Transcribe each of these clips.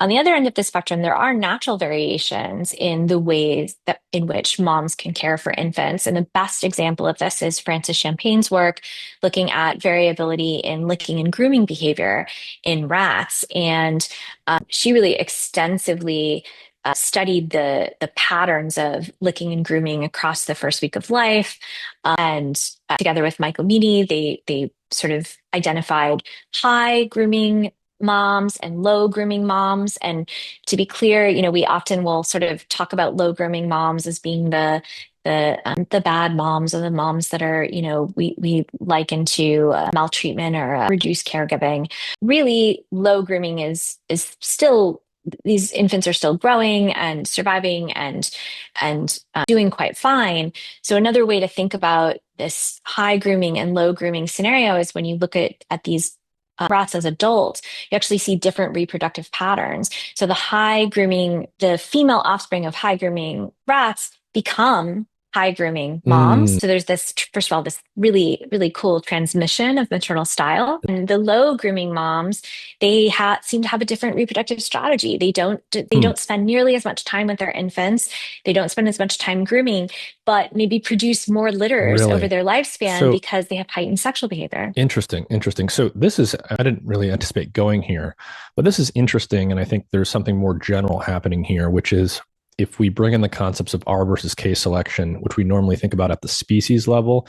On the other end of the spectrum, there are natural variations in the ways that in which moms can care for infants. And the best example of this is Frances Champagne's work looking at variability in licking and grooming behavior in rats. And she really extensively studied the patterns of licking and grooming across the first week of life. And together with Michael Meany, they sort of identified high grooming moms and low grooming moms. And to be clear, we often will sort of talk about low grooming moms as being the bad moms, or the moms that are, we liken to maltreatment or reduced caregiving. Really, low grooming is still, these infants are still growing and surviving and doing quite fine. So another way to think about this high grooming and low grooming scenario is when you look at these rats as adults, you actually see different reproductive patterns. So the female offspring of high grooming rats become high grooming moms. Mm, So there's this, first of all, this really, really cool transmission of maternal style. And the low grooming moms, seem to have a different reproductive strategy. They mm, don't spend nearly as much time with their infants. They don't spend as much time grooming, but maybe produce more litters over really? their lifespan So because they have heightened sexual behavior. interesting, interesting. So this is, I didn't really anticipate going here, but this is interesting. And I think there's something more general happening here, which is if we bring in the concepts of R versus K selection, which we normally think about at the species level,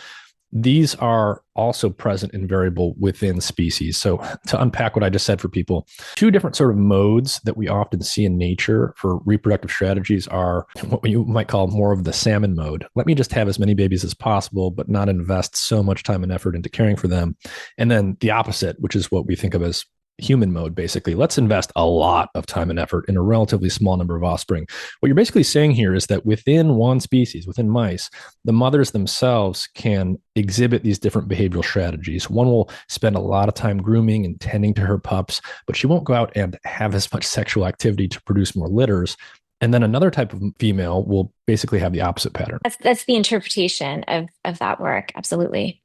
these are also present and variable within species. So to unpack what I just said for people, two different sort of modes that we often see in nature for reproductive strategies are what you might call more of the salmon mode. Let me just have as many babies as possible, but not invest so much time and effort into caring for them. And then the opposite, which is what we think of as human mode, basically. Let's invest a lot of time and effort in a relatively small number of offspring. What you're basically saying here is that within one species, within mice, the mothers themselves can exhibit these different behavioral strategies. One will spend a lot of time grooming and tending to her pups, but she won't go out and have as much sexual activity to produce more litters. And then another type of female will basically have the opposite pattern. That's the interpretation of that work. Absolutely.